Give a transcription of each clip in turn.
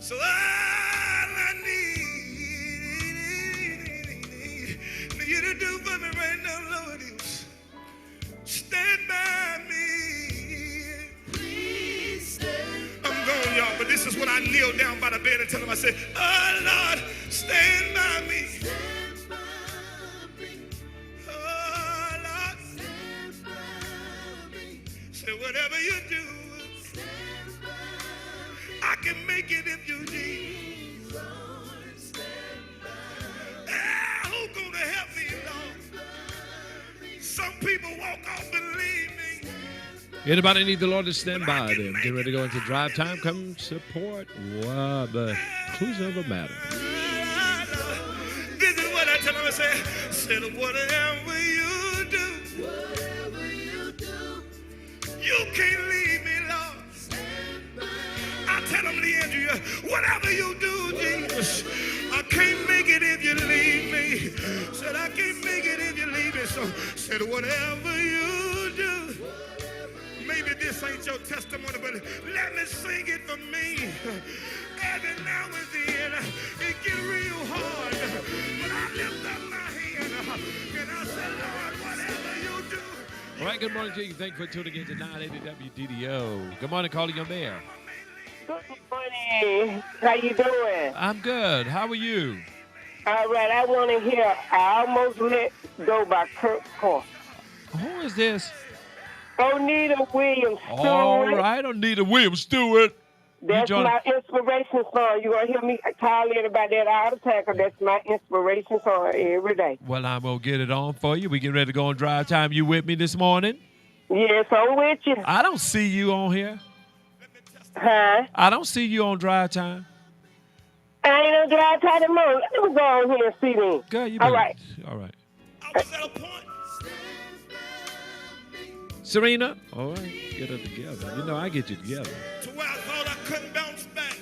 So all I need for you to do for me right now, Lord, is stand by me. Please stand by. I'm going, y'all, but this is when I kneel down by the bed and tell him, I say, oh, Lord, stand by me. Stand by me. Oh, Lord, stand by me. Say, whatever you do, stand by me. I can make it if you need. Lord, stand by me. Who's going to help me, Lord? Some people walk off and leave me. Anybody need the Lord to stand by them? Get ready to go into drive time. Come support the conclusion of a matter. This is what I tell them. I say whatever you do, you can't leave me, Lord. I tell them, Leandria, whatever you do, Jesus, I can't make it if you leave me. Said I can't make it if you leave me. So said whatever you do. Maybe this ain't your testimony, but let me sing it for me. Every now and then, it get real hard. But I lift up my hand and I say, Lord, whatever you do. All right, good morning to you. Thank you for tuning in to 980 WDDO. Good morning, calling your mayor. Good morning. How you doing? I'm good. How are you? All right, I want to hear I Almost Let Go by Kurt Carter. Who is this? Onita Williams-Stewart. All right, Onita Williams-Stewart. That's my inspiration song. You're going to hear me call in about that all the time, because that's my inspiration song every day. Well, I'm going to get it on for you. We get ready to go on drive time. You with me this morning? Yes, I'm with you. I don't see you on here. Huh? I don't see you on drive time. I ain't on drive time tomorrow. Let me go on here and see me. Girl, you all right. All right. I was at a point. Serena, all right, get her together. You know I get you together. To where I thought I couldn't bounce back.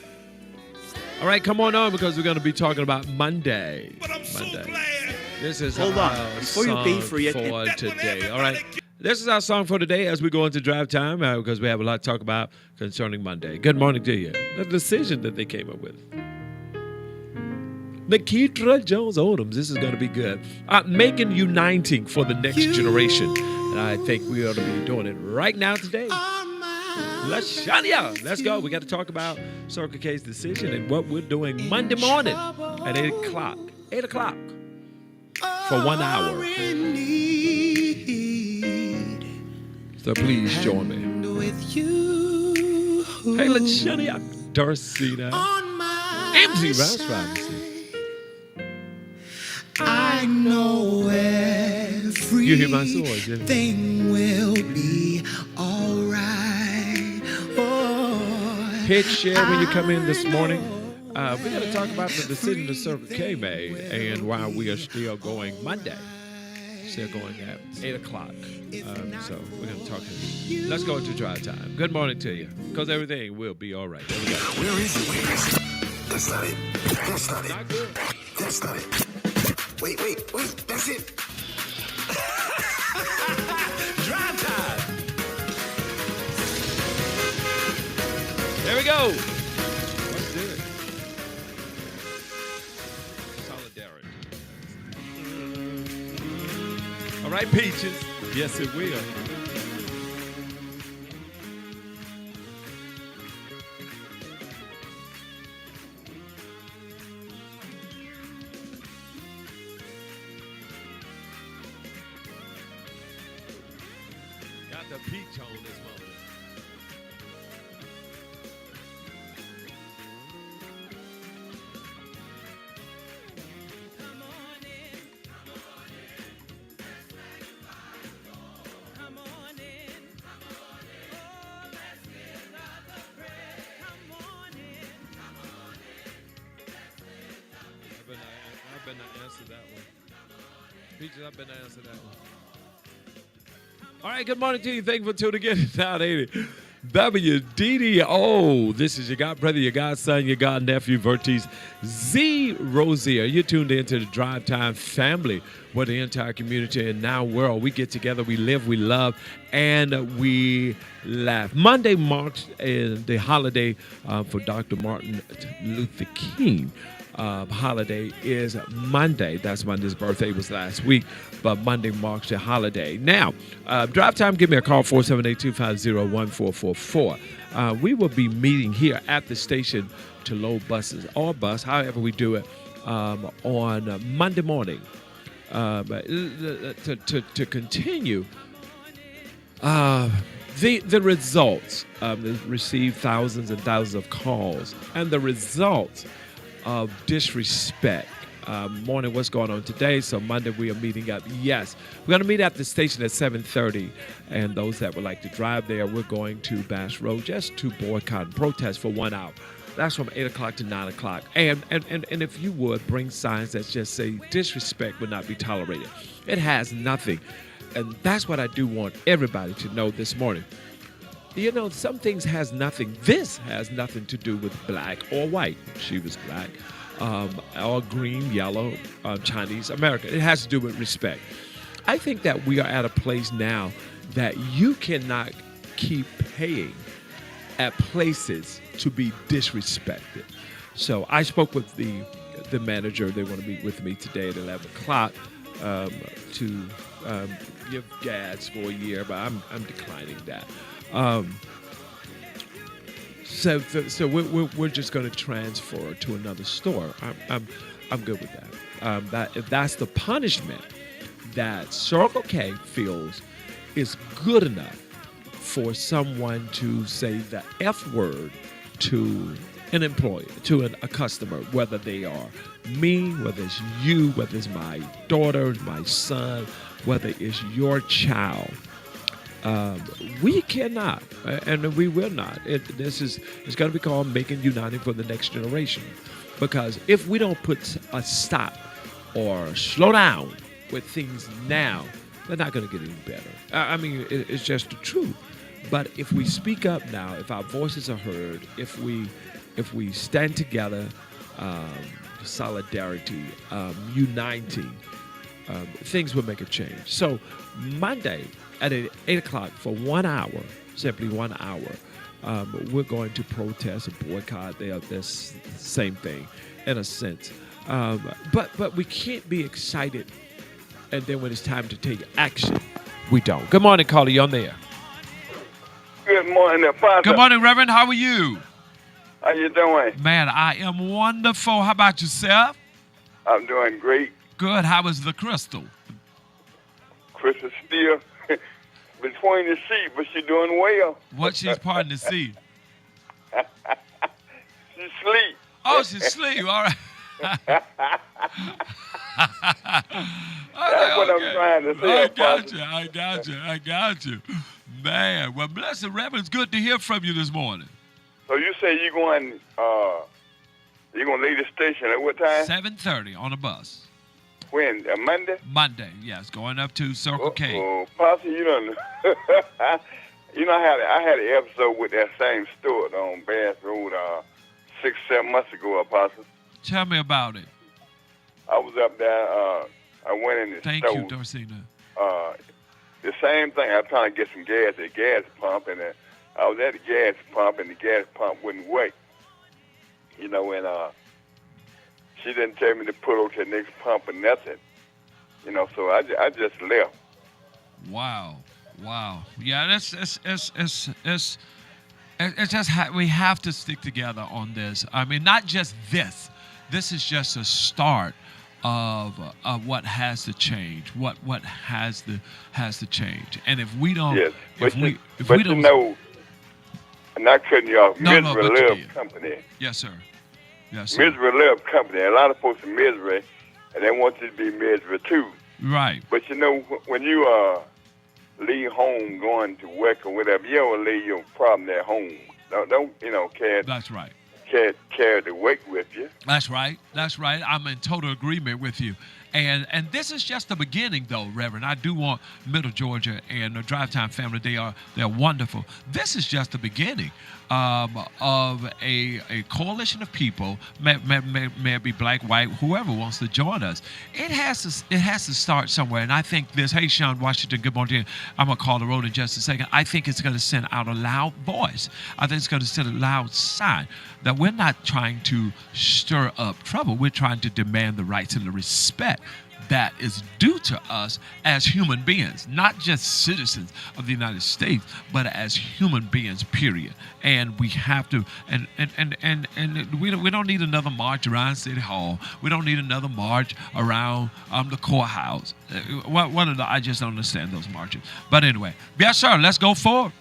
All right, come on over because we're going to be talking about Monday. But I'm so glad. This is Hold on. Before you pay for it, today. All right. This is our song for today as we go into drive time because we have a lot to talk about concerning Monday. Good morning to you. The decision that they came up with. Nikita Jones Odoms. This is going to be good. Macon uniting for the next generation. And I think we ought to be doing it right now today. Lashania. Let's go. We got to talk about Circle K's decision and what we're doing Monday morning at 8 o'clock. 8 o'clock for 1 hour. So please join me. Hey, Lashania. Darcina. MZ Rouse Robinson. I know everything will be all right. Oh, Hit share when you come in this morning. We got to talk about the decision the Circle K made and why we are still going Monday. Still going at 8 o'clock. So we're going to talk. Let's go into drive time. Good morning to you, because everything will be all right. There we go. Where is it? That's not it. That's not it. Not good. That's not it. Wait. That's it. Drive time. There we go. Let's do it. Solidarity. All right, Peaches. Yes, it will. Got the peach on this moment. I've been to answer that one. Peaches, I've been to answer that one. All right, good morning to you. Thank you for tuning in. 980 WDDO. This is your godbrother, your godson, your godnephew, Vertise Z. Rozier. You're tuned into the Drive Time family, where the entire community and now world, we get together, we live, we love, and we laugh. Monday marks the holiday for Dr. Martin Luther King. Holiday is Monday. That's Monday's birthday was last week, but Monday marks the holiday. Now, Drive Time, give me a call, 478-250-1444. We will be meeting here at the station to load buses or bus, however we do it, on Monday morning to continue the results. They've received thousands and thousands of calls, and the results of disrespect. Morning, what's going on today? So Monday we are meeting up. Yes, we're going to meet at the station at 7:30, and those that would like to drive there, we're going to Bass Road just to boycott and protest for 1 hour. That's from 8 o'clock to 9 o'clock. And if you would, bring signs that just say disrespect will not be tolerated. It has nothing. And that's what I do want everybody to know this morning. You know, some things has nothing. This has nothing to do with black or white. She was black. Or green, yellow, Chinese, American. It has to do with respect. I think that we are at a place now that you cannot keep paying at places to be disrespected. So I spoke with the manager. They want to meet with me today at 11 o'clock to give gas for a year, but I'm declining that. So we're just going to transfer to another store. I'm good with that. That if that's the punishment that Circle K feels is good enough for someone to say the F word to an employee, to a customer, whether they are me, whether it's you, whether it's my daughter, my son, whether it's your child. We cannot, and we will not. It's going to be called Macon Uniting for the Next Generation. Because if we don't put a stop or slow down with things now, they're not going to get any better. I mean, it's just the truth. But if we speak up now, if our voices are heard, if we stand together, solidarity, uniting, things will make a change. So Monday at 8 o'clock for 1 hour, simply 1 hour, we're going to protest and boycott. They are this same thing in a sense. But we can't be excited, and then when it's time to take action, we don't. Good morning, caller. You on there? Good morning, Father. Good morning, Reverend. How are you? How you doing? Man, I am wonderful. How about yourself? I'm doing great. Good. How is the crystal? Chris is still between the seat, but she's doing well. What she's parting the sea? She's asleep. Oh, she's asleep. All right. That's what I'm trying to say. I got you. Man, well, blessed Reverend, it's good to hear from you this morning. So you say you're going to leave the station at what time? 7:30 on a bus. When? Monday? Monday, yes, going up to Circle K. Oh, Pastor, you don't you know, I had an episode with that same store on Bass Road 6-7 months ago, Apostle. Tell me about it. I was up there. I went in the store. Thank you, Dorsina. The same thing. I was trying to get some gas at the gas pump, and I was at the gas pump, and the gas pump wouldn't work. You know, and she didn't tell me to put over to the next pump or nothing. You know, so I just left. Wow. Yeah, it's just we have to stick together on this. I mean, not just this. This is just a start of what has to change. What has to change. And if we don't, yes, if we don't, you know, I'm not cutting you off. No, Misery Live Company. Yes, sir. Misery Live Company. A lot of folks are misery, and they want you to be misery too. Right. But you know, when you leave home going to work or whatever, you don't leave your problem at home. Don't you know, carry. That's right. Carry the weight with you. That's right. I'm in total agreement with you. And this is just the beginning, though, Reverend. I do want Middle Georgia and the Drive Time family. They're wonderful. This is just the beginning of a coalition of people, may it be black, white, whoever wants to join us. It has to start somewhere. And I think this, hey, Sean Washington, good morning. I'm going to call the road in just a second. I think it's going to send out a loud voice. I think it's going to send a loud sign that we're not trying to stir up trouble. We're trying to demand the rights and the respect that is due to us as human beings, not just citizens of the United States, but as human beings, period. And we have to, and we don't need another march around City Hall. We don't need another march around the courthouse. I just don't understand those marches. But anyway, yes, sir, let's go forward.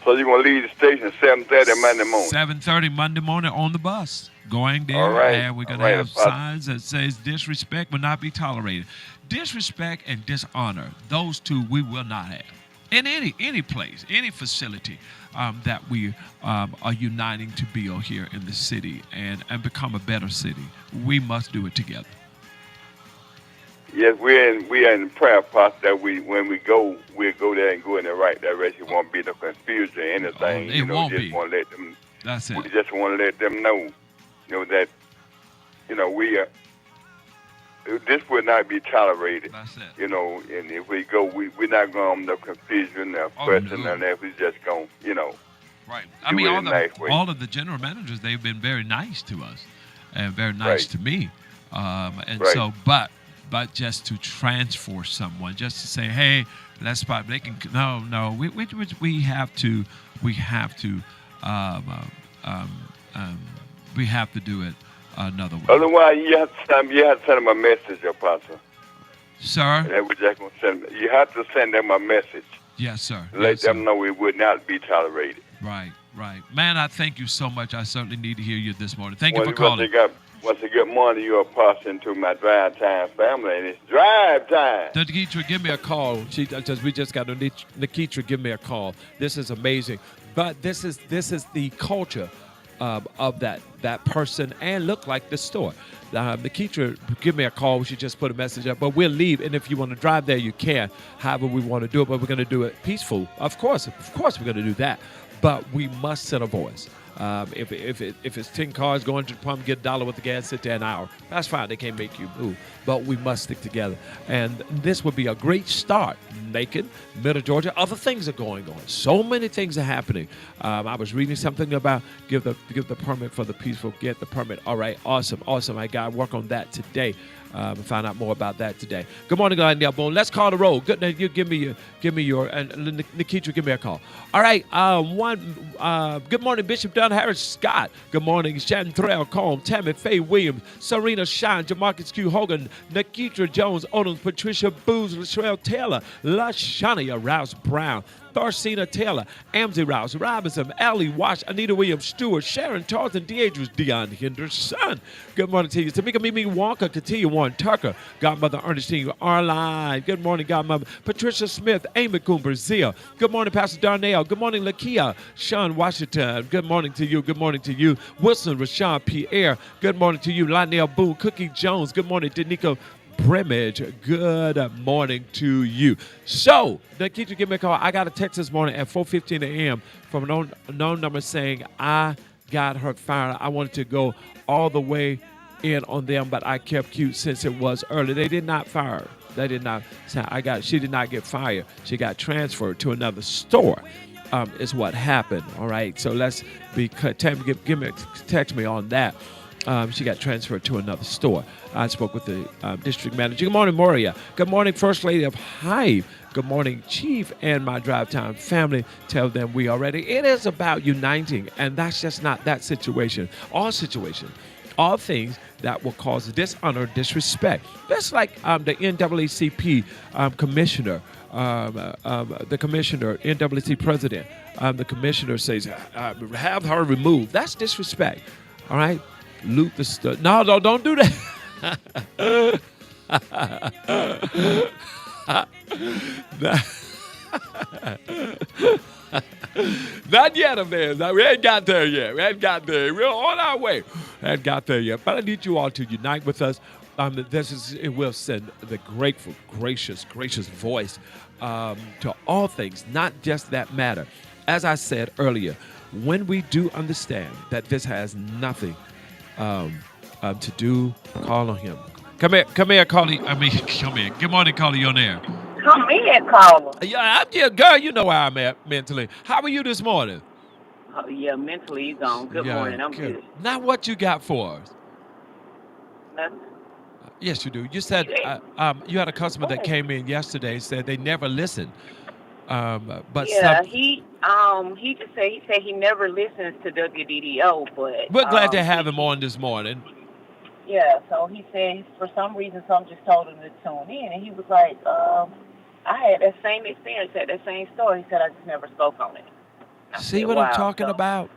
So you're going to leave the station at 7:30 Monday morning? 7:30 Monday morning on the bus. Going there, all right. And we're going to have signs that says disrespect will not be tolerated. Disrespect and dishonor, those two we will not have. In any place, any facility that we are uniting to build here in the city and become a better city, we must do it together. Yes, we are in the prayer process that when we go, we'll go there and go in the right direction. It won't be no confusion or anything. It won't be. Want to let them, that's it. We just want to let them know, that, we are. This will not be tolerated. That's it. And if we go, we're not going to no confusion or fussing and that. We just going, Right. I mean, all of the general managers, they've been very nice to us and very nice to me. So, but just to transfer someone, just to say, hey, let's spot. They can no. We have to do it another way. Otherwise, you have to send them a message, Apostle. Sir? And we're just going to send. You have to send them a message. Yes, sir. Let them know it would not be tolerated. Right. Man, I thank you so much. I certainly need to hear you this morning. Thank you for calling. Once a good morning, you are passing to my Drive Time family, and it's Drive Time. Nikitra, give me a call. We just got Nikitra, give me a call. This is amazing. But this is the culture of that person and look like the store. Nikitra, give me a call. She just put a message up. But we'll leave, and if you want to drive there, you can. However we want to do it, but we're going to do it peaceful. Of course, we're going to do that. But we must send a voice. If it's 10 cars going to the pump, get $1 with the gas, sit there an hour. That's fine. They can't make you move. But we must stick together. And this would be a great start. Macon, Middle Georgia, other things are going on. So many things are happening. I was reading something about give the permit for the peaceful, get the permit. All right, awesome. I got to work on that today. Find out more about that today. Good morning, Glendale Boone. Let's call the roll. Good. You give me your and Nikitra, give me a call. All right. Good morning, Bishop Dunn Harris Scott. Good morning, Chantrell Combe, Tammy Faye Williams, Serena Shine, Jamarcus Q Hogan, Nikitra Jones, Odom, Patricia Booz, Latrell Taylor, LaShania Rouse Brown, Tharsina Taylor, Amzie Rouse, Robinson, Allie Wash, Anita Williams, Stewart, Sharon Tarleton, Deidre's Dion Henderson. Good morning to you. Tamika Mimi Wonka, Katia Warren Tucker, Godmother Ernestine Arline. Good morning, Godmother. Patricia Smith, Amy Coomber Zia. Good morning, Pastor Darnell. Good morning, Lakia. Sean Washington. Good morning to you. Good morning to you. Wilson Rashawn Pierre. Good morning to you. Lionel Boone, Cookie Jones. Good morning, Danica Brimage. Good morning to you. So, Nikita, give me a call. I got a text this morning at 4:15 a.m. from a known number saying I got her fired. I wanted to go all the way in on them, but I kept cute since it was early. They did not fire her. They did not. She did not get fired. She got transferred to another store. Is what happened. All right. So let's be. Text me on that. She got transferred to another store. I spoke with the district manager. Good morning, Moria. Good morning, First Lady of Hive. Good morning, Chief and my Drive Time family. Tell them we are ready. It is about uniting, and that's just not that situation. All things that will cause dishonor, disrespect. That's like the NAACP commissioner, the commissioner, NAACP president. The commissioner says, have her removed. That's disrespect. All right? Loot the stuff. No, don't do that. Not yet, man. We ain't got there yet. We're on our way. Ain't got there yet. But I need you all to unite with us. It will send the grateful, gracious voice to all things, not just that matter. As I said earlier, when we do understand that this has nothing to do, call on him. Come here, Carly. Come here. Good morning, Carly. On air. Come in, caller. Yeah, girl, you know where I'm at mentally. How are you this morning? Oh, yeah, mentally you gone. Good morning. I'm good. Now, what you got for us? Nothing. Yes, you do. You said you had a customer that came in yesterday and said they never listened. But yeah, he just said he never listens to WDDO, but we're glad to have him on this morning. Yeah, so he said for some reason some just told him to tune in, and he was like, I had that same experience at that same store. He said I just never spoke on it. See what I'm talking about?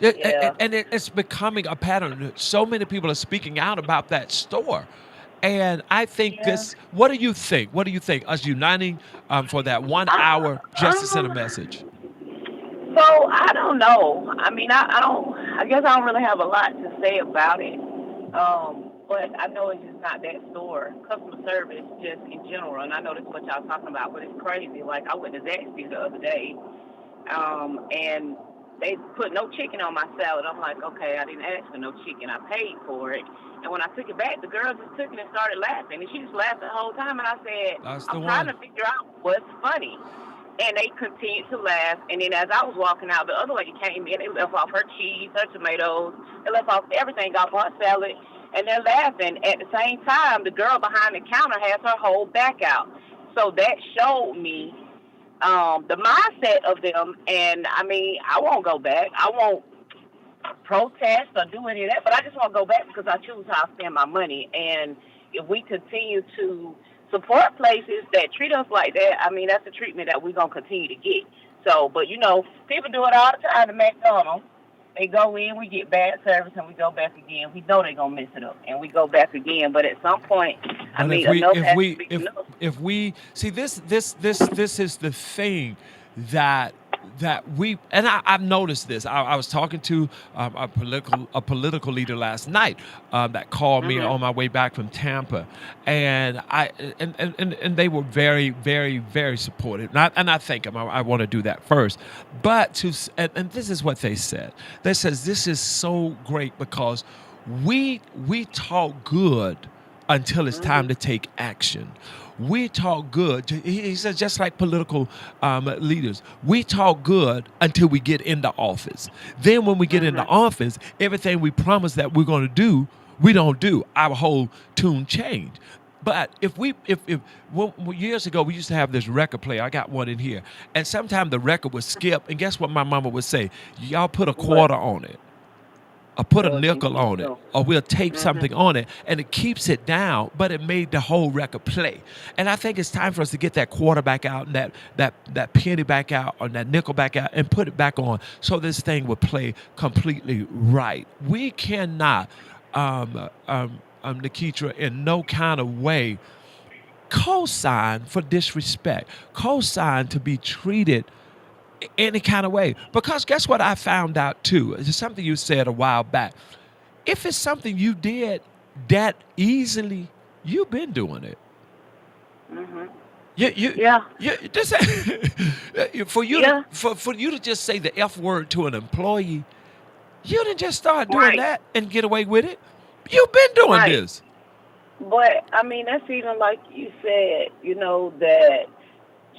Yeah. And it's becoming a pattern. So many people are speaking out about that store. And I think this, what do you think? What do you think? Us uniting for that 1 hour just to send a message? So I don't know. I mean, I guess I don't really have a lot to say about it. But I know it's just not that store. Customer service just in general, and I know that's what y'all talking about, but it's crazy. Like I went to Zaxby's the other day, and they put no chicken on my salad. I'm like, okay, I didn't ask for no chicken. I paid for it. And when I took it back, the girl just took it and started laughing. And she just laughed the whole time. And I said, I'm trying to figure out what's funny. And they continued to laugh. And then as I was walking out, the other lady came in. They left off her cheese, her tomatoes. They left off everything off her salad. And they're laughing. At the same time, the girl behind the counter has her whole back out. So that showed me the mindset of them. And, I mean, I won't go back. I won't protest or do any of that, but I just want to go back because I choose how I spend my money. And if we continue to support places that treat us like that, I mean, that's the treatment that we're going to continue to get. So, but, you know, people do it all the time to McDonald's. They go in, we get bad service, and we go back again. We know they're going to mess it up, and we go back again. But at some point, I mean, if we see this is the thing that we, and I've noticed this. I was talking to a political leader last night that called me on my way back from Tampa, and and they were very, very, very supportive. And I thank them. I want to do that first. But and this is what they said. They says this is so great because we talk good until it's time to take action. We talk good. He says just like political leaders, we talk good until we get into office. Then when we get into office, everything we promise that we're going to do, we don't do. Our whole tune changed. But if years ago, we used to have this record player. I got one in here. And sometimes the record would skip. And guess what my mama would say? Y'all put a quarter on it. Or put a nickel on it, or we'll tape something on it, and it keeps it down, but it made the whole record play. And I think it's time for us to get that quarter back out, and that penny back out, or that nickel back out, and put it back on, so this thing will play completely right. We cannot, Nikitra, in no kind of way, co-sign for disrespect, co-sign to be treated any kind of way. Because guess what I found out too? It's something you said a while back. If it's something you did that easily, you've been doing it. For you to just say the F word to an employee, you didn't just start doing that and get away with it. You've been doing this. But I mean, that's even like you said, you know, that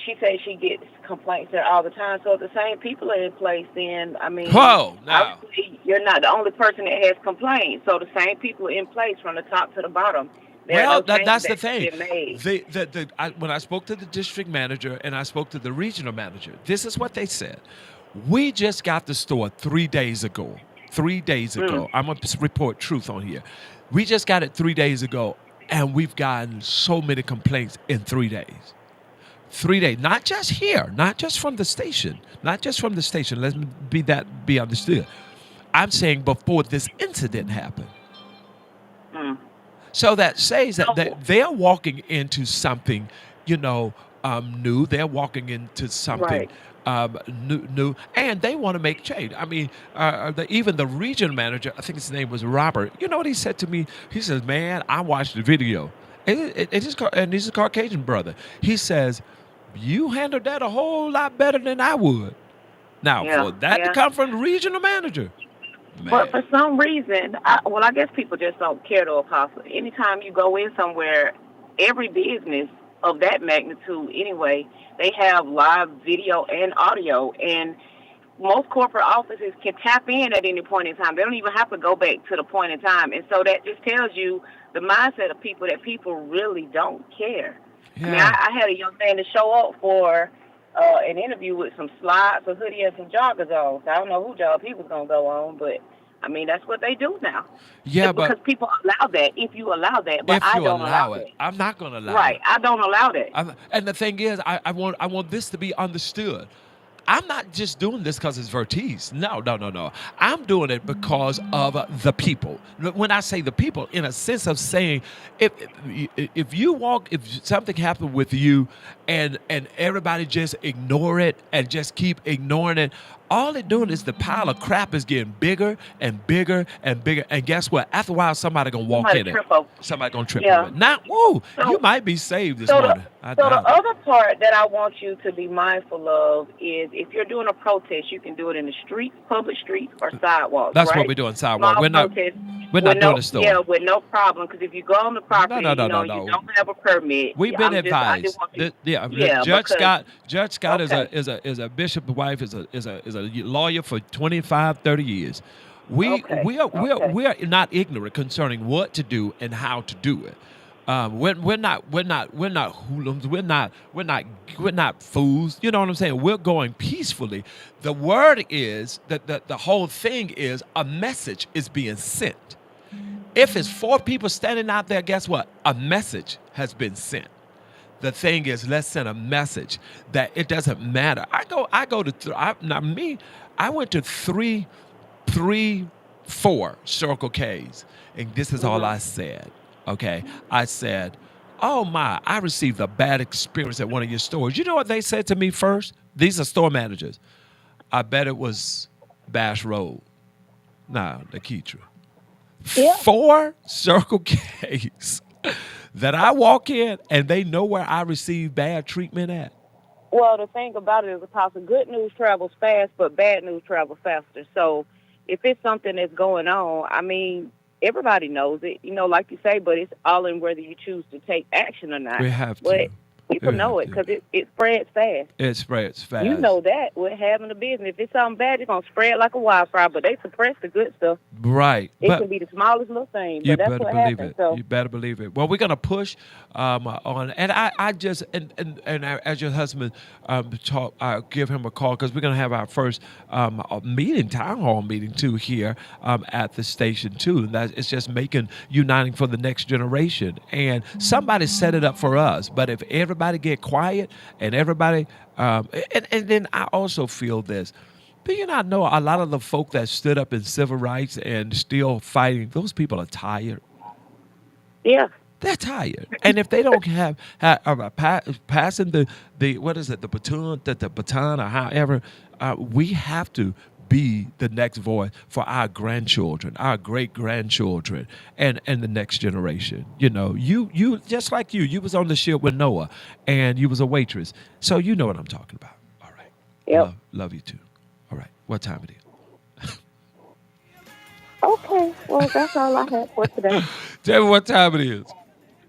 she says she gets complaints there all the time. So if the same people are in place, then, I mean, obviously you're not the only person that has complaints. So the same people are in place from the top to the bottom. That's the thing. When I spoke to the district manager and I spoke to the regional manager, this is what they said. We just got the store 3 days ago. 3 days ago. I'm going to report truth on here. We just got it 3 days ago, and we've gotten so many complaints in 3 days. 3 days, not just here, not just from the station, Let me be understood. I'm saying before this incident happened. So that says that they're walking into something, you know, new. They're walking into something new, and they want to make change. I mean, even the region manager, I think his name was Robert. You know what he said to me? He says, "Man, I watched the video." And he's a Caucasian brother. He says, "You handled that a whole lot better than I would." Now, for that to come from the regional manager. Man. But for some reason, I guess people just don't care to Apostle. Anytime you go in somewhere, every business of that magnitude anyway, they have live video and audio. And most corporate offices can tap in at any point in time. They don't even have to go back to the point in time. And so that just tells you the mindset of people, that people really don't care. Yeah. I mean, I had a young man to show up for an interview with some slides, a hoodie, and some joggers on. So I don't know who job he was going to go on, but I mean, that's what they do now. Yeah, because people allow that, if you allow that, but I don't allow it. I'm not going to allow it. Right, I don't allow that. And the thing is, I want this to be understood. I'm not just doing this because it's Vertise. No. I'm doing it because of the people. When I say the people, in a sense of saying, if something happened with you and everybody just ignore it and just keep ignoring it, all they're doing is the pile of crap is getting bigger and bigger and bigger. And guess what? After a while, somebody going to walk in it. Somebody going to trip over it. Now, you might be saved this morning. The other part that I want you to be mindful of is if you're doing a protest, you can do it in the streets, public streets, or sidewalks. That's what we're doing, sidewalk. We're not doing the store. Yeah, with no problem. Because if you go on the property, you don't have a permit. We've been advised. Judge Scott is a bishop's wife, is a lawyer for 25, 30 years. We are not ignorant concerning what to do and how to do it. We're not hoodlums. We're not fools. You know what I'm saying? We're going peacefully. The word is that the whole thing is a message is being sent. If it's 4 people standing out there, guess what? A message has been sent. The thing is, let's send a message that it doesn't matter. I went to 4 Circle K's, and this is all I said. Okay, I said, "Oh my, I received a bad experience at one of your stores." You know what they said to me first? These are store managers. I bet it was Bash Road. Nah, Lakeitra. Yeah. 4 Circle K's that I walk in and they know where I received bad treatment at. Well, the thing about it is, Apostle, good news travels fast, but bad news travels faster. So if it's something that's going on, I mean, everybody knows it, like you say, but it's all in whether you choose to take action or not. We have to. But people know it because it spreads fast. It spreads fast. You know that with having a business. If it's something bad, it's going to spread like a wildfire, but they suppress the good stuff. Right. It can be the smallest little thing, but that's what happens. So. You better believe it. Well, we're going to push on, and I just, and as your husband talk, I'll give him a call because we're going to have our first town hall meeting too here at the station too. And it's just uniting for the next generation. And somebody set it up for us, but if everybody get quiet and everybody, and then I also feel this. Do you not know a lot of the folk that stood up in civil rights and still fighting, those people are tired? Yeah. They're tired. And if they don't have passing the baton or however, we have to be the next voice for our grandchildren, our great-grandchildren, and the next generation. You just like you was on the ship with Noah, and you was a waitress. So you know what I'm talking about. All right. Yep. Love you too. All right. What time it is? Okay. Well, that's all I have for today. Tell me what time it is.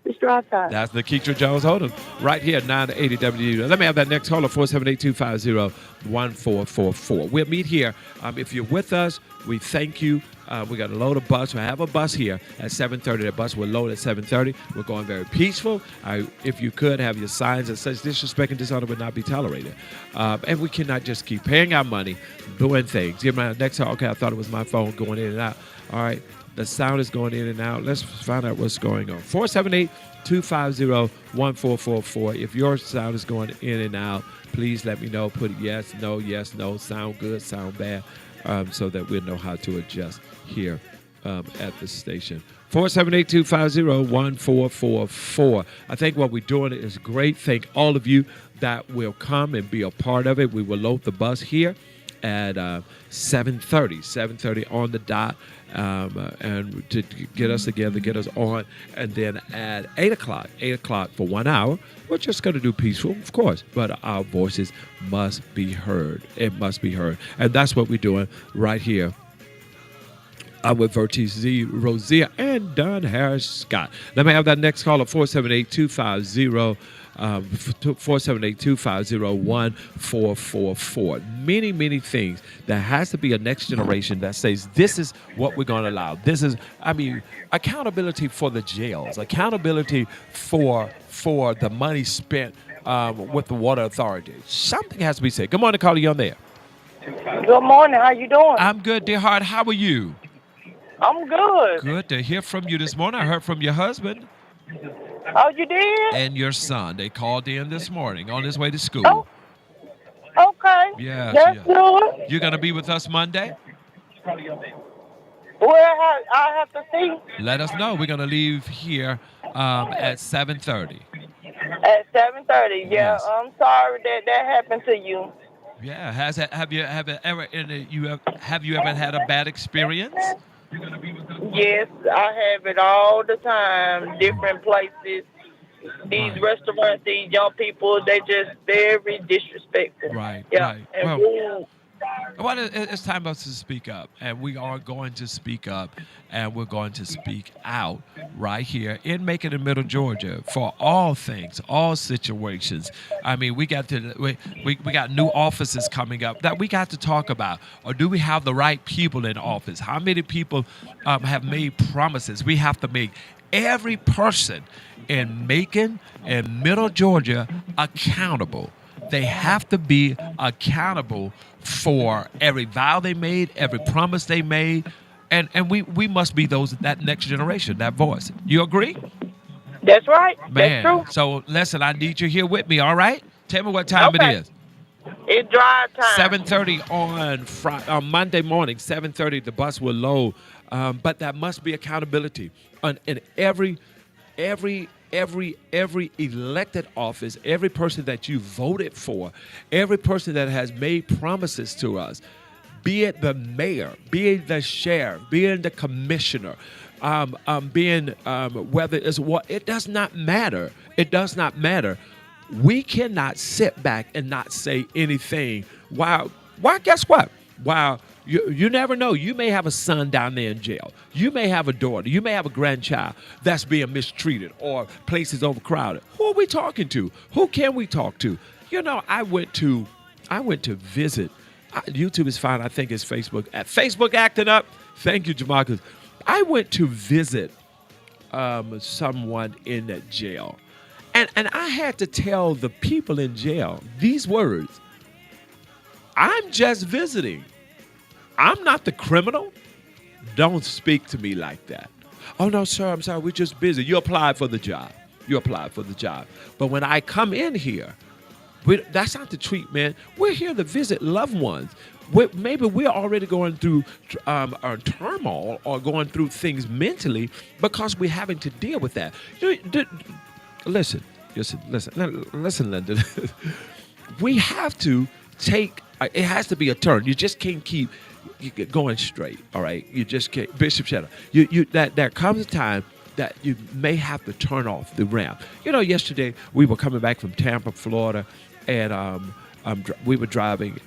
It's drive time. That's Lakeitra Jones Hold'em right here at 980 WU. Let me have that next caller, 478-250-1444. We'll meet here. If you're with us, we thank you. We got a load of bus. We have a bus here at 7:30. The bus will load at 7:30. We're going very peaceful. If you could have your signs that says disrespect and dishonor would not be tolerated. And we cannot just keep paying our money, doing things. Give my next call. Okay, I thought it was my phone going in and out. All right. The sound is going in and out. Let's find out what's going on. 478-250-1444. If your sound is going in and out, please let me know. Put yes, no, sound good, sound bad, so that we'll know how to adjust here at the station. 478-250-1444. I think what we're doing is great. Thank all of you that will come and be a part of it. We will load the bus here at 7:30 on the dot, and to get us together, get us on, and then at 8 o'clock for 1 hour, we're just going to do peaceful, of course, but our voices must be heard. It must be heard, and that's what we're doing right here. With Vertise, Rozier, and Don Harris Scott. Let me have that next caller, 478-250. 478-250-1444. Many things. There has to be a next generation that says this is what we're going to allow. This is, accountability for the jails, accountability for the money spent with the water authority. Something has to be said. Good morning, caller. You on there? Good morning. How you doing? I'm good, dear heart. How are you? I'm good. Good to hear from you this morning. I heard from your husband. Oh, you did? And your son. They called in this morning on his way to school. Oh, okay. Yeah. That's good. You're going to be with us Monday? Well, I have to see. Let us know. We're going to leave here at 7:30. At 7:30. Yeah. Yes. I'm sorry that happened to you. Yeah. Have you ever had a bad experience? Yes, I have it all the time. Different places. These restaurants, these young people, they just very disrespectful. Right. Yeah. Right. And Well, it's time for us to speak up, and we are going to speak up, and we're going to speak out right here in Macon and Middle Georgia for all things, all situations. I mean, we got new offices coming up that we got to talk about. Or do we have the right people in office? How many people have made promises? We have to make every person in Macon and Middle Georgia accountable. They have to be accountable for every vow they made, every promise they made, and we must be that next generation, that voice. You agree? that's right. Man, That's true. so listen, I need you here with me, all right? Tell me what time it is. It's drive time. 7:30 on Monday morning, 7:30, the bus will load. But that must be accountability. In every elected office, every person that you voted for, every person that has made promises to us, be it the mayor, be it the sheriff, be it the commissioner, whether it's what, it does not matter. It does not matter. We cannot sit back and not say anything. Why? Guess what? Wow. You never know. You may have a son down there in jail. You may have a daughter. You may have a grandchild that's being mistreated or places overcrowded. Who are we talking to? Who can we talk to? You know, I went to visit. YouTube is fine. I think it's Facebook. Facebook acting up. Thank you, Jamarcus. I went to visit someone in that jail. And I had to tell the people in jail these words. I'm just visiting. I'm not the criminal. Don't speak to me like that. Oh, no, sir, I'm sorry. We're just busy. You applied for the job. But when I come in here, that's not the treatment. We're here to visit loved ones. Maybe we're already going through our turmoil or going through things mentally because we're having to deal with that. Listen, Linda. We have to take, it has to be a turn. You just can't keep going straight, all right? You just can't. Bishop Sheryl, there comes a time that you may have to turn off the ramp. You know, yesterday we were coming back from Tampa, Florida, and we were driving.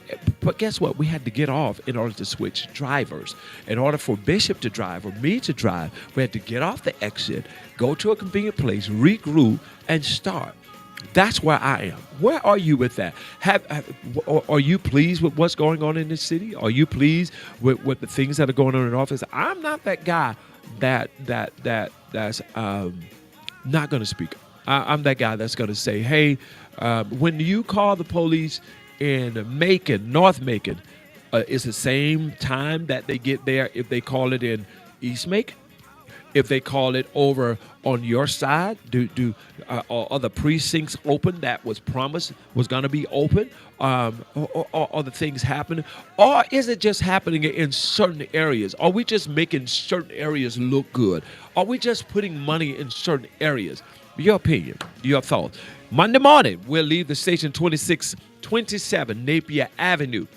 But guess what? We had to get off in order to switch drivers. In order for Bishop to drive or me to drive, we had to get off the exit, go to a convenient place, regroup, and start. That's where I am. Where are you with that? Are you pleased with what's going on in this city? Are you pleased with the things that are going on in office? I'm not that guy that's not going to speak. I'm that guy that's going to say, hey, when you call the police in Macon, North Macon, it's the same time that they get there if they call it in East Macon. if they call it over on your side? Are the precincts open that was promised was going to be open? Or are the things happening? Or is it just happening in certain areas? Are we just making certain areas look good? Are we just putting money in certain areas? Your opinion, your thoughts. Monday morning, we'll leave the station 2627 Napier Avenue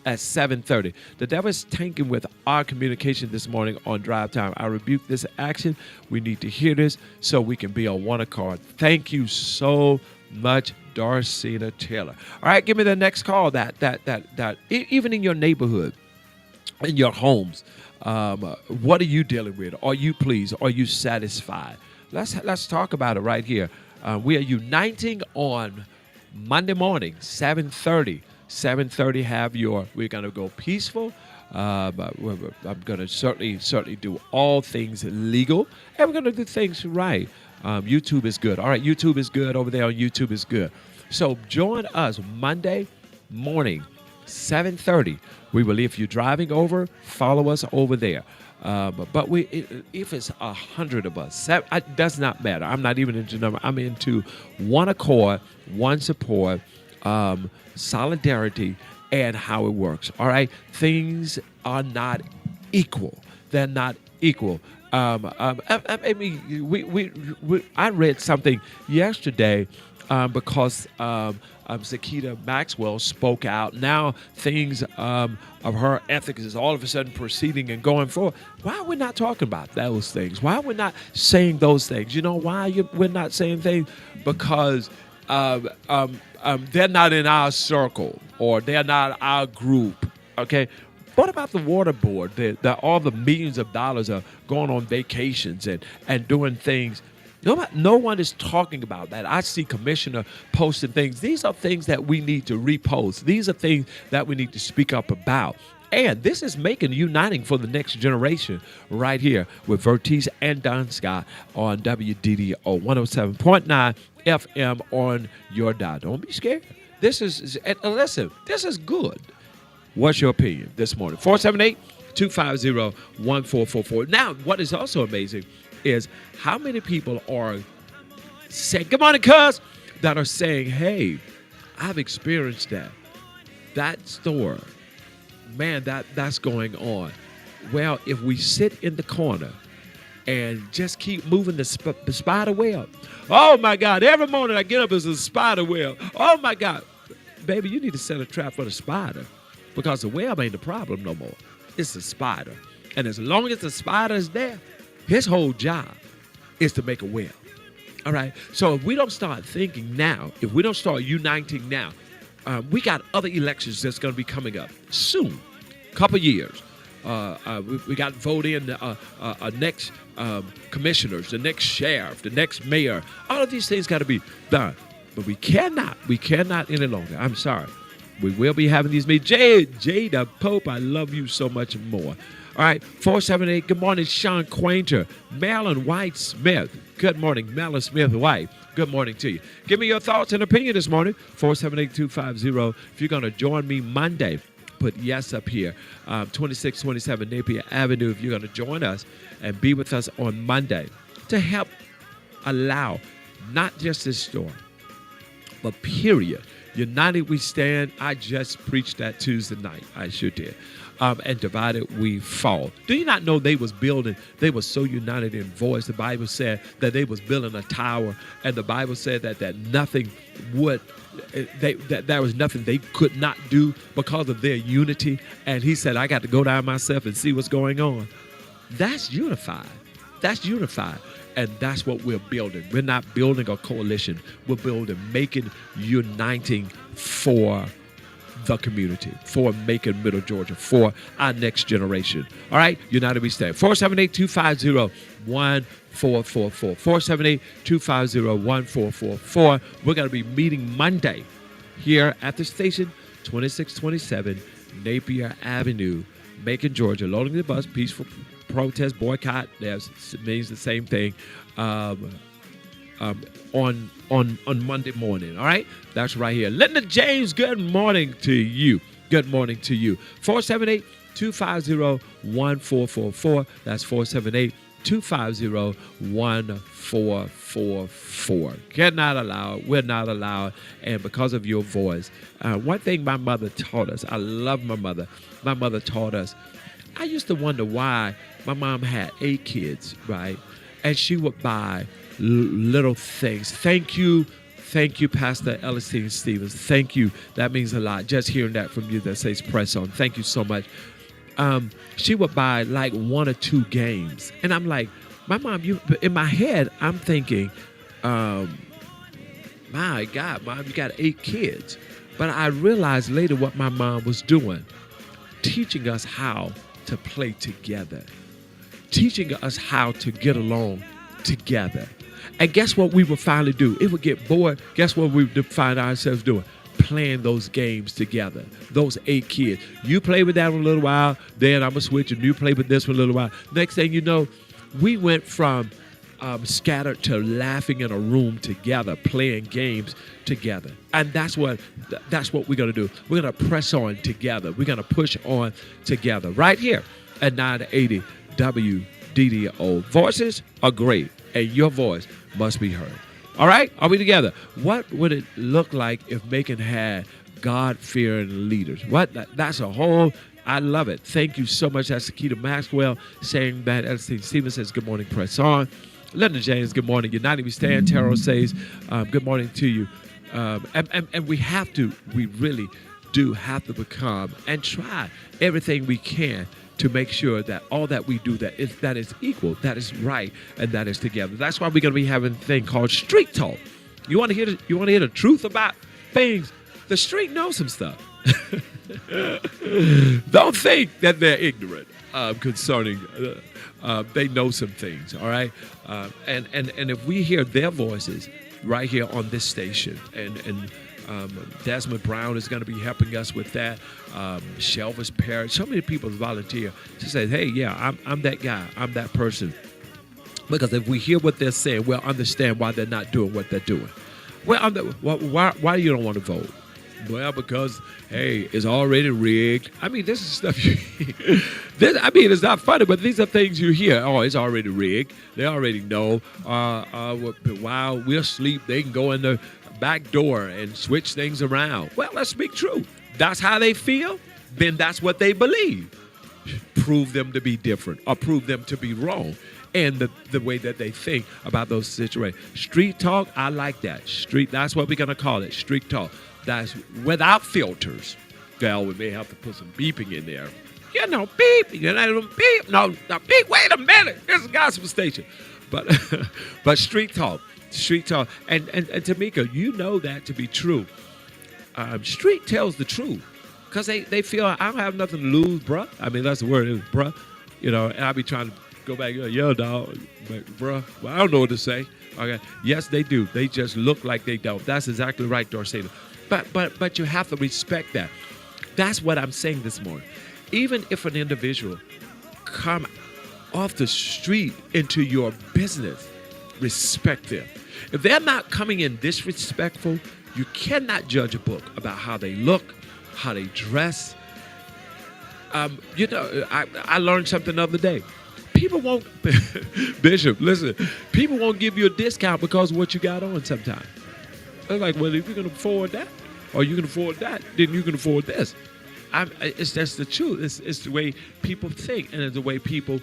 at 7:30. The devil is tanking with our communication this morning on drive time. I rebuke this action. We need to hear this so we can be on one accord. Thank you so much, Darcina Taylor. All right, give me the next call. Even in your neighborhood, in your homes, what are you dealing with? Are you pleased? Are you satisfied? Let's talk about it right here. We are uniting on Monday morning, 7:30. 7:30. We're gonna go peaceful. But I'm gonna certainly do all things legal, and we're gonna do things right. YouTube is good. All right, YouTube is good over there on YouTube is good. So join us Monday morning, 7:30. We will, if you're driving over, follow us over there. But if it's 100 of us, it does not matter. I'm not even into number. I'm into one accord, one support, solidarity, and how it works. All right, things are not equal. They're not equal. I read something yesterday because Zakita Maxwell spoke out. Now things of her ethics is all of a sudden proceeding and going forward. Why are we not talking about those things? Why are we not saying those things? You know why we're not saying things? Because they're not in our circle or they're not our group. Okay. What about the water board? All the millions of dollars are going on vacations and doing things. No one is talking about that. I see Commissioner posting things. These are things that we need to repost. These are things that we need to speak up about. And this is Macon uniting for the next generation right here with Vertise and Don Scott on WDDO 107.9 FM on your dial. Don't be scared. Listen, this is good. What's your opinion this morning? 478-250-1444. Now, what is also amazing is how many people are saying, good morning, cuz, that are saying, hey, I've experienced that. That store, man, that's going on. Well, if we sit in the corner and just keep moving the spider web. Oh, my God, every morning I get up, there's a spider web. Oh, my God. Baby, you need to set a trap for the spider. Because the web ain't the problem no more. It's the spider. And as long as the spider is there, his whole job is to make a web. All right? So if we don't start thinking now, if we don't start uniting now, we got other elections that's going to be coming up soon, couple years. We got to vote in next commissioners, the next sheriff, the next mayor. All of these things got to be done. But we cannot any longer. I'm sorry. We will be having these meetings. Jada Pope, I love you so much more. All right, 478, good morning, Sean Quainter. Marilyn White Smith. Good morning, Marilyn Smith White. Good morning to you. Give me your thoughts and opinion this morning. 478-250. If you're going to join me Monday, put yes up here. 2627 Napier Avenue. If you're going to join us and be with us on Monday to help allow not just this store, but period. United we stand. I just preached that Tuesday night. I sure did. And divided we fall. Do you not know they was so united in voice. The Bible said that they was building a tower, and the Bible said that nothing would, that there was nothing they could not do because of their unity. And he said, I got to go down myself and see what's going on. That's unified. That's unified. And that's what we're building. We're not building a coalition. We're building, uniting for the community, for Macon, Middle Georgia, for our next generation. All right? United we stand. 478-250-1444. 478-250-1444. We're going to be meeting Monday here at the station, 2627 Napier Avenue, Macon, Georgia. Loading the bus, peaceful protest, boycott, that means the same thing on Monday morning. All right, that's right here. Linda James, good morning to you. Good morning to you. 478-250-1444. That's 250-1444. Cannot allow it. We're not allowed. And because of your voice, one thing my mother taught us, I love my mother. My mother taught us, I used to wonder why my mom had 8 kids, right? And she would buy little things. Thank you, Pastor Elaine Stevens. Thank you. That means a lot. Just hearing that from you that says press on. Thank you so much. She would buy like 1 or 2 games. And I'm like, my mom, in my head, I'm thinking, my God, Mom, you got 8 kids. But I realized later what my mom was doing, teaching us how to play together, teaching us how to get along together. And guess what we would finally do? It would get bored. Guess what we would find ourselves doing? Playing those games together. Those 8 kids. You play with that one a little while, then I'm going to switch and you play with this one a little while. Next thing you know, we went from scattered to laughing in a room together, playing games together. And that's what we're going to do. We're going to press on together. We're going to push on together right here at 980 WDDO. Voices are great, and your voice must be heard. All right? Are we together? What would it look like if Macon had God-fearing leaders? That's a whole... I love it. Thank you so much. That's Sakita Maxwell saying that. Elaine Stevens says, good morning, press on. Linda James, good morning. United we stand. Terrell says, good morning to you. And we really do have to become and try everything we can to make sure that all that we do that is equal, that is right, and that is together. That's why we're going to be having a thing called Street Talk. You want to hear the truth about things? The street knows some stuff. Don't think that they're ignorant concerning. They know some things, all right? And if we hear their voices right here on this station, and Desmond Brown is going to be helping us with that. Shelvis Parrott, so many people volunteer to say, hey, yeah, I'm that guy, I'm that person. Because if we hear what they're saying, we'll understand why they're not doing what they're doing. Well, why you don't want to vote? Well, because, hey, it's already rigged. I mean, this is stuff you hear. It's not funny, but these are things you hear. Oh, it's already rigged. They already know. While we're asleep, they can go in the back door and switch things around. Well, let's speak true. That's how they feel. Then that's what they believe. Prove them to be different or prove them to be wrong. And the way that they think about those situations. Street talk, I like that. That's what we're going to call it, street talk. That's without filters. Well, we may have to put some beeping in there. You know, beep. You know, beep. No, beep. Wait a minute. It's a gospel station. But street talk. Street talk. And Tamika, you know that to be true. Street tells the truth. Because they feel, I don't have nothing to lose, bruh. I mean, that's the word, bruh. You know, and I'll be trying to go back, yo, dog, bruh. Well, I don't know what to say. Okay. Yes, they do. They just look like they don't. That's exactly right, Dorsey. But you have to respect that. That's what I'm saying this morning. Even if an individual come off the street into your business, respect them. If they're not coming in disrespectful, you cannot judge a book about how they look, how they dress. I learned something the other day. People won't, Bishop, listen, people won't give you a discount because of what you got on sometimes. They're like, well, if you can afford that, or you can afford that, then you can afford this. It's just the truth. It's the way people think, and it's the way people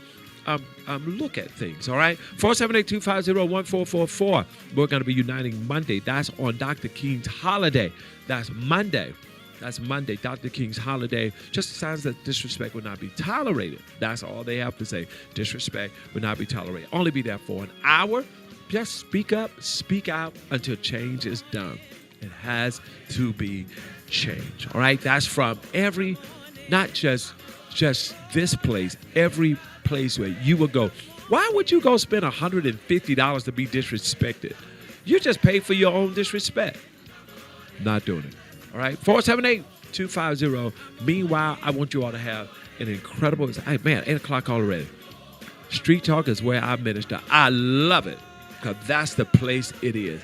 look at things, all right? 478-250-1444. We're going to be uniting Monday. That's on Dr. King's holiday. That's Monday. Dr. King's holiday. Just signs that disrespect will not be tolerated. That's all they have to say. Disrespect will not be tolerated. Only be there for an hour. Just speak up, speak out until change is done. It has to be changed. All right? That's from not just this place, every place where you will go. Why would you go spend $150 to be disrespected? You just pay for your own disrespect. Not doing it. All right? 478-250. Meanwhile, I want you all to have an incredible, 8 o'clock already. Street Talk is where I minister. I love it because that's the place it is.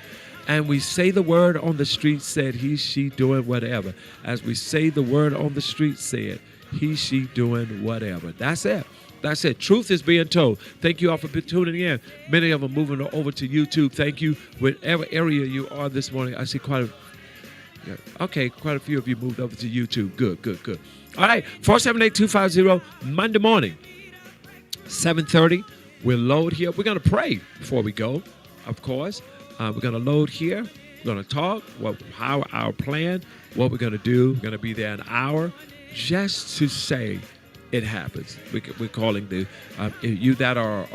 And we say the word on the street, said he, she, doing whatever. As we say the word on the street, said he, she, doing whatever. That's it. That's it. Truth is being told. Thank you all for tuning in. Many of them moving over to YouTube. Thank you. Whatever area you are this morning, I see quite a few of you moved over to YouTube. Good. All right, 478-250, Monday morning, 7:30. We'll load here. We're going to pray before we go, of course. We're going to load here. We're going to talk, how our plan, what we're going to do. We're going to be there an hour just to say it happens. We're calling you that are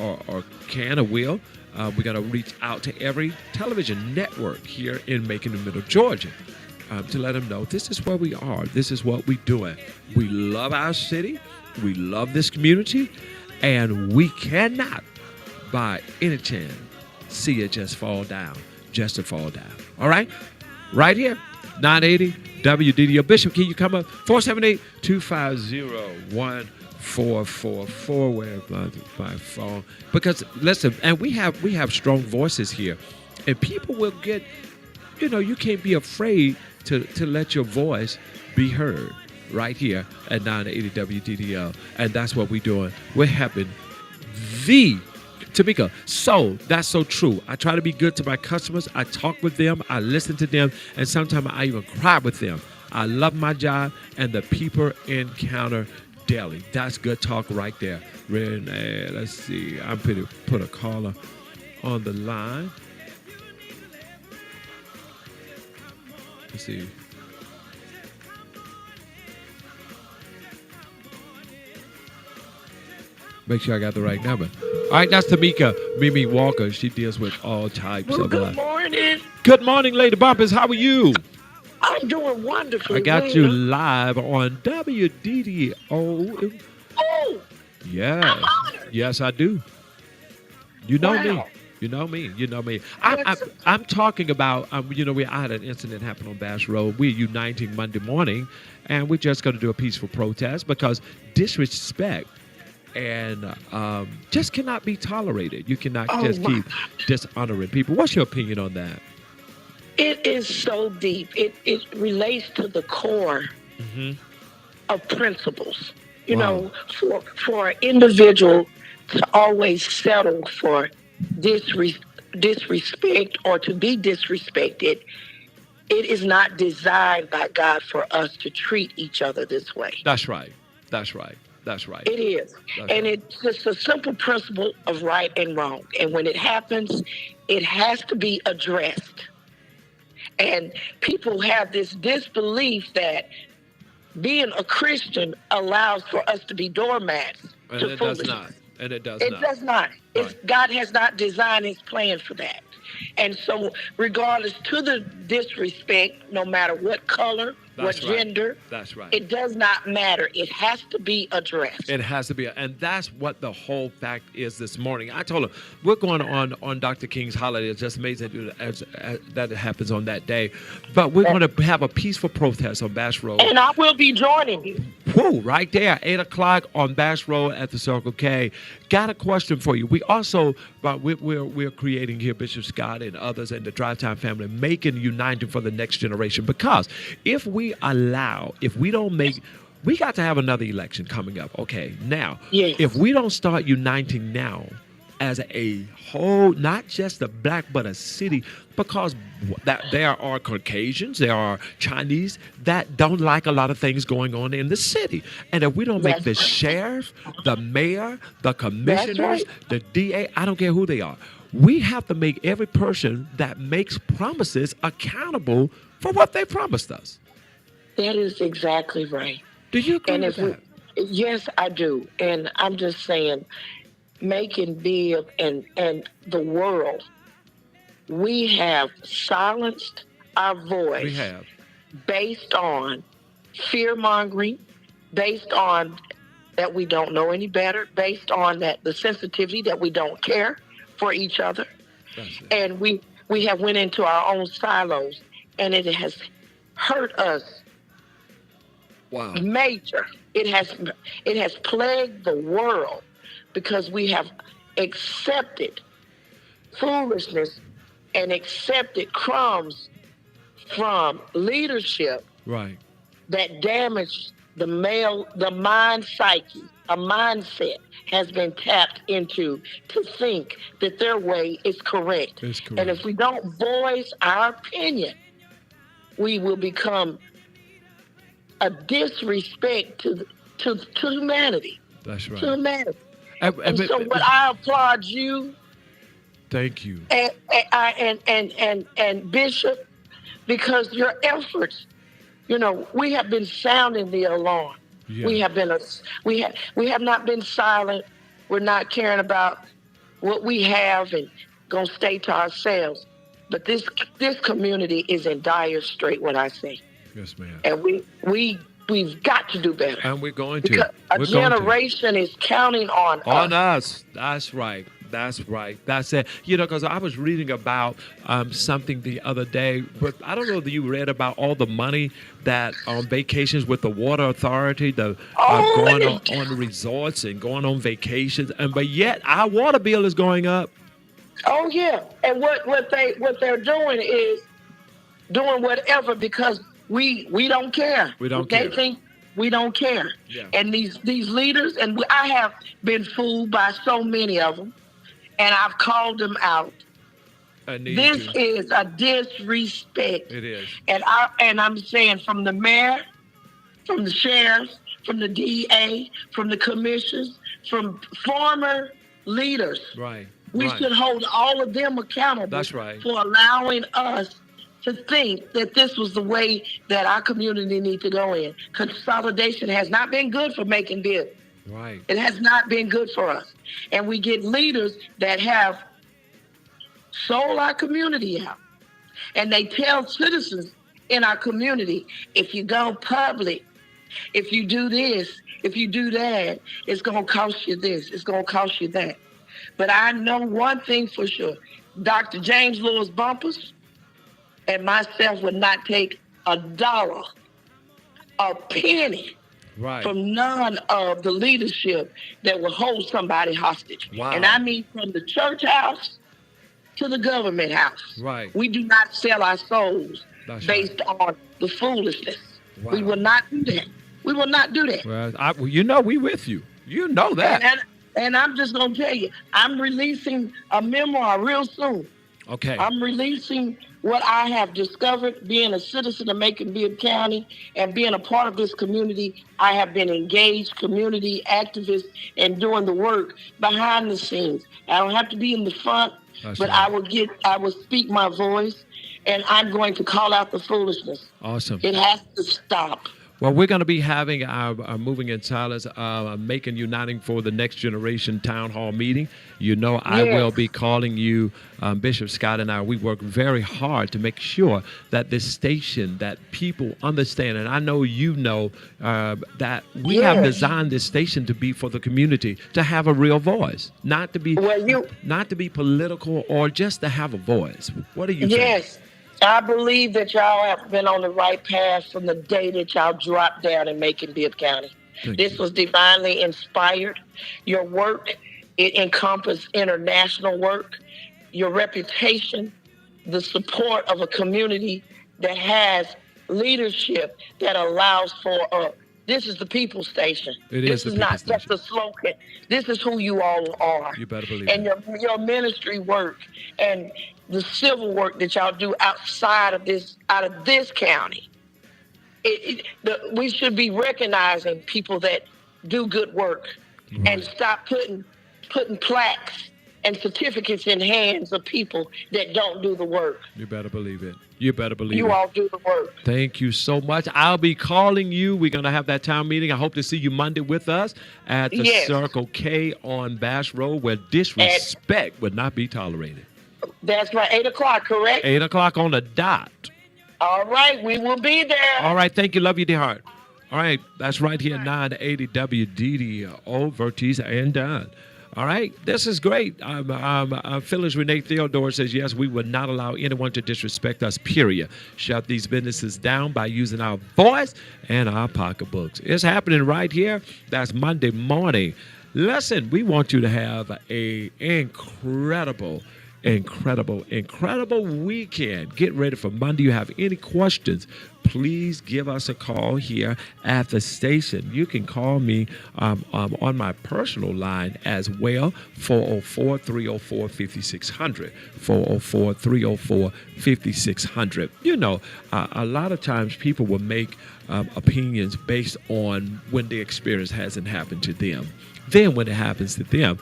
can or will. We're going to reach out to every television network here in Macon, Middle Georgia, to let them know this is where we are. This is what we're doing. We love our city. We love this community. And we cannot, by any chance, see it just fall down, just to fall down. All right? Right here, 980 WDDO. Bishop, can you come up? 478-250-1444. Where's my phone? Because, listen, and we have strong voices here. And people will get, you can't be afraid to let your voice be heard. Right here at 980 WDDL. And that's what we're doing. We're helping Tamika. So that's so true. I try to be good to my customers. I talk with them. I listen to them. And sometimes I even cry with them. I love my job and the people encounter daily. That's good talk right there. Renee, let's see. I'm going to put a caller on the line. Let's see. Make sure I got the right number. All right, that's Tamika Mimi Walker. She deals with all types of. Good morning. Good morning, Lady Bumpers. How are you? I'm doing wonderful. I got you live on WDDO. Oh. Yes, I do. You know me. You know me. I'm talking about, I had an incident happen on Bass Road. We're uniting Monday morning, and we're just going to do a peaceful protest because disrespect and just cannot be tolerated. You cannot keep dishonoring people. What's your opinion on that? It is so deep. It relates to the core of principles. You know, for an individual to always settle for disrespect or to be disrespected, it is not designed by God for us to treat each other this way. That's right. It is. It's just a simple principle of right and wrong. And when it happens, it has to be addressed. And people have this disbelief that being a Christian allows for us to be doormats to foolishness. It does not. Right. God has not designed his plan for that. And so regardless to the disrespect, no matter what color, gender, that's right. It does not matter. It has to be addressed. It has to be. And that's what the whole fact is this morning. I told her, we're going on Dr. King's holiday. It's just amazing that it happens on that day. But we're going to have a peaceful protest on Bass Road. And I will be joining you. Whoa, right there, 8 o'clock on Bass Road at the Circle K. Got a question for you. We also, we're creating here, Bishop Scott and others and the Drive Time family, making uniting for the next generation. Because if we don't make, we got to have another election coming up. Okay, now, if we don't start uniting now as a whole, not just a black, but a city, because that there are Caucasians, there are Chinese that don't like a lot of things going on in the city. And if we don't make the sheriff, the mayor, the commissioners, the DA, I don't care who they are, we have to make every person that makes promises accountable for what they promised us. That is exactly right. Do you agree with that? Yes, I do. And I'm just saying, Macon big and the world, we have silenced our voice. We have. Based on fear-mongering, based on that we don't know any better, based on that the sensitivity that we don't care for each other. And we have went into our own silos, and it has hurt us. Wow. Major. It has plagued the world because we have accepted foolishness and accepted crumbs from leadership that damaged the mind psyche a mindset has been tapped into to think that their way is correct. It's correct. And if we don't voice our opinion, we will become a disrespect to humanity. That's right. To humanity. And so what I applaud you. Thank you. And Bishop, because your efforts, we have been sounding the alarm. Yeah. We have not been silent. We're not caring about what we have and gonna stay to ourselves. But this community is in dire strait, what I say. Yes, ma'am. And we've got to do better. And we're going to. Because a generation is counting on us. That's right. That's right. That's it. Because I was reading about something the other day, but I don't know if you read about all the money that on vacations with the water authority, going on resorts and going on vacations, but yet our water bill is going up. Oh yeah, and what they're doing is doing whatever because we don't care. They think we don't care. Yeah. And these leaders, and I have been fooled by so many of them. And I've called them out. This is a disrespect. It is. And I'm saying from the mayor, from the sheriffs, from the DA, from the commissioners, from former leaders. Right. We should hold all of them accountable. That's right. For allowing us to think that this was the way that our community needs to go in. Consolidation has not been good for Macon. Right. It has not been good for us. And we get leaders that have sold our community out. And they tell citizens in our community, if you go public, if you do this, if you do that, it's going to cost you this, it's going to cost you that. But I know one thing for sure. Dr. James Lewis Bumpers and myself would not take $1, a penny, right, from none of the leadership that will hold somebody hostage. Wow. And I mean from the church house to the government house. Right. We do not sell our souls based on the foolishness. Wow. We will not do that. We will not do that. Well, we with you. You know that. And I'm just going to tell you, I'm releasing a memoir real soon. Okay. I'm releasing what I have discovered being a citizen of Macon-Bibb County and being a part of this community. I have been engaged community activist and doing the work behind the scenes. I don't have to be in the front, but I will speak my voice, and I'm going to call out the foolishness. Awesome. It has to stop. Well, we're going to be having our Moving in Silence, Macon Uniting for the Next Generation Town Hall meeting. I will be calling you, Bishop Scott and I. We work very hard to make sure that this station, that people understand, and I know that we have designed this station to be for the community, to have a real voice, not to be political, or just to have a voice. What do you think? Yes. I believe that y'all have been on the right path from the day that y'all dropped down in Macon-Bibb County. This was divinely inspired. Your work, it encompassed international work, your reputation, the support of a community that has leadership that allows for this is the people station. This is not just a slogan. This is who you all are. You better believe it. And your ministry work and the civil work that y'all do outside of this, out of this county. We should be recognizing people that do good work, right, and stop putting plaques and certificates in hands of people that don't do the work. You better believe it. You better believe it. You all do the work. Thank you so much. I'll be calling you. We're going to have that town meeting. I hope to see you Monday with us at the Circle K on Bass Road, where disrespect would not be tolerated. That's right. 8 o'clock, correct? 8 o'clock on the dot. All right. We will be there. All right. Thank you. Love you, dear heart. All right. That's right here, 980 WDDO, Vertise and Don. All right, this is great. Phyllis Renee Theodore says, yes, we would not allow anyone to disrespect us, period. Shut these businesses down by using our voice and our pocketbooks. It's happening right here. That's Monday morning. Listen, we want you to have an incredible incredible weekend. Get ready for Monday. You have any questions, please give us a call here at the station. You can call me on my personal line as well, 404-304-5600, 404-304-5600. You know, a lot of times people will make opinions based on when the experience hasn't happened to them. Then when it happens to them,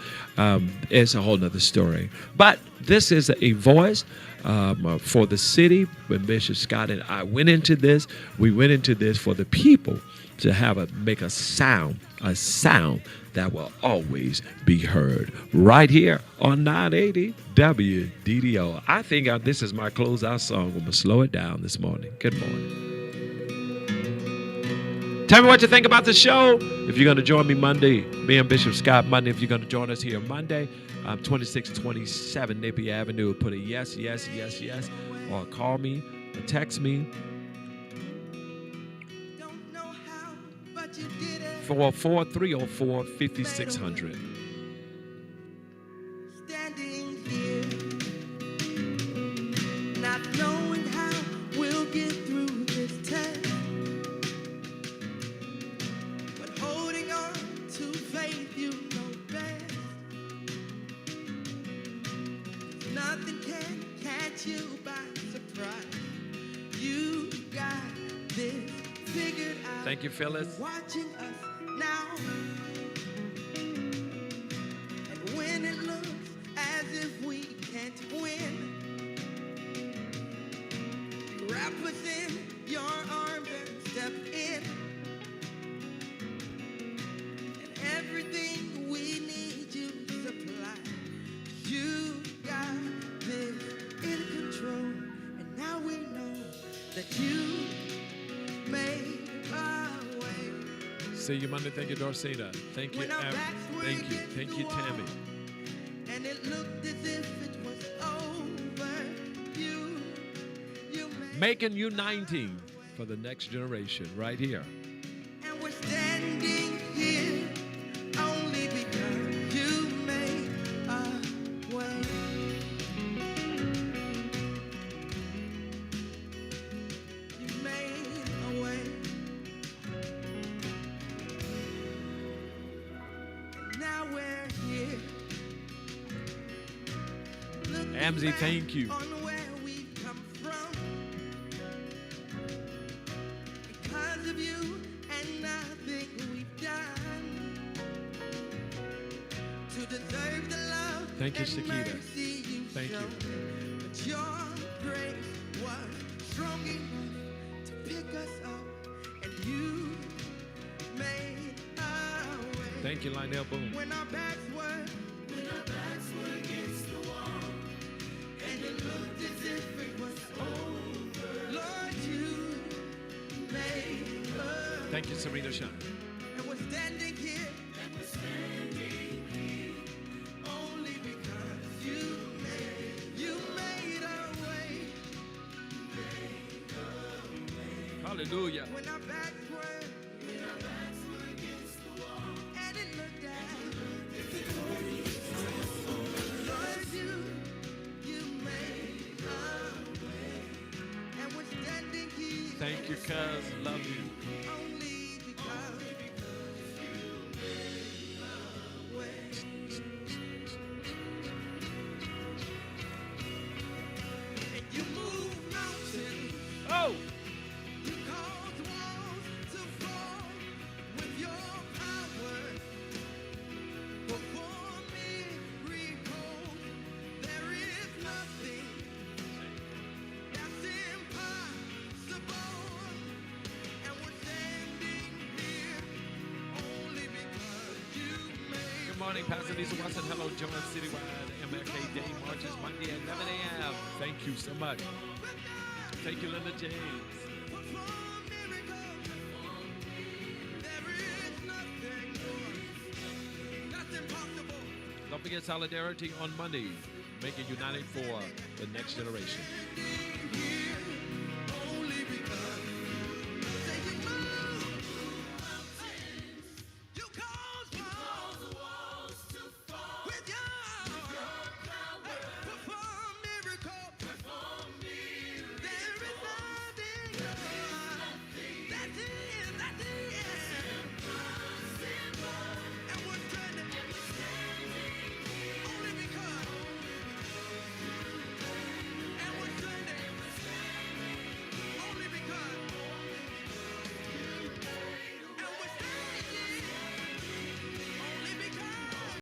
it's a whole nother story. But this is a voice for the city. When Bishop Scott and I went into this, we went into this for the people to make a sound that will always be heard right here on 980 WDDO. I think this is my closeout song. I'm going to slow it down this morning. Good morning. Tell me what you think about the show. If you're going to join me Monday, me and Bishop Scott Monday, if you're going to join us here Monday, 2627 Napier Avenue, put a yes, or call me or text me. 404-304-5600. Standing here, not knowing how we'll get through this test, but holding on to faith, you know best. Nothing can catch you by surprise. You got this figured out. Thank you, Phyllis. Watching us now, and when it looks as if we can't win, wrap us in your arms and step in, and everything we need you supply. You got this in control, and now we know that you made our way. See you Monday. Thank you, Dorcina. Thank you, Evelyn. Thank you, Tammy. And it looked as if it was over. You Macon uniting for the next generation right here. And we're standing here only because you made a way. You made a way. And now we're here. Amzie, thank you. On where we come from. Because of you and nothing we've done to deserve the love. Thank you, and Shakita. mercy you Thank you. showed. But your grace was strong enough to pick us up, and you made a way. Thank you, Lionel Boone. When our backs were against the wall, and it looked as if it was over, Lord, you made a way. Thank you, Serena Shine. And we're standing here only because you made a way. Hallelujah. When our backs were against the wall, and it looked as if it was over, Lord, you made a way. And we're standing here Thank you, cuz. Love you. only because you made a way. And you move mountains. Oh! You cause walls to fall with your power. Perform miracles. There is nothing that's impossible. And we're standing here only because you made. Good morning, Pastor Lisa Watson. Hello, join us citywide MLK Day marches Monday at 11 a.m. Thank you so much. Thank you, Linda James. Perform miracles. There is nothing that's impossible. Don't forget solidarity on Monday. Make it united for the next generation.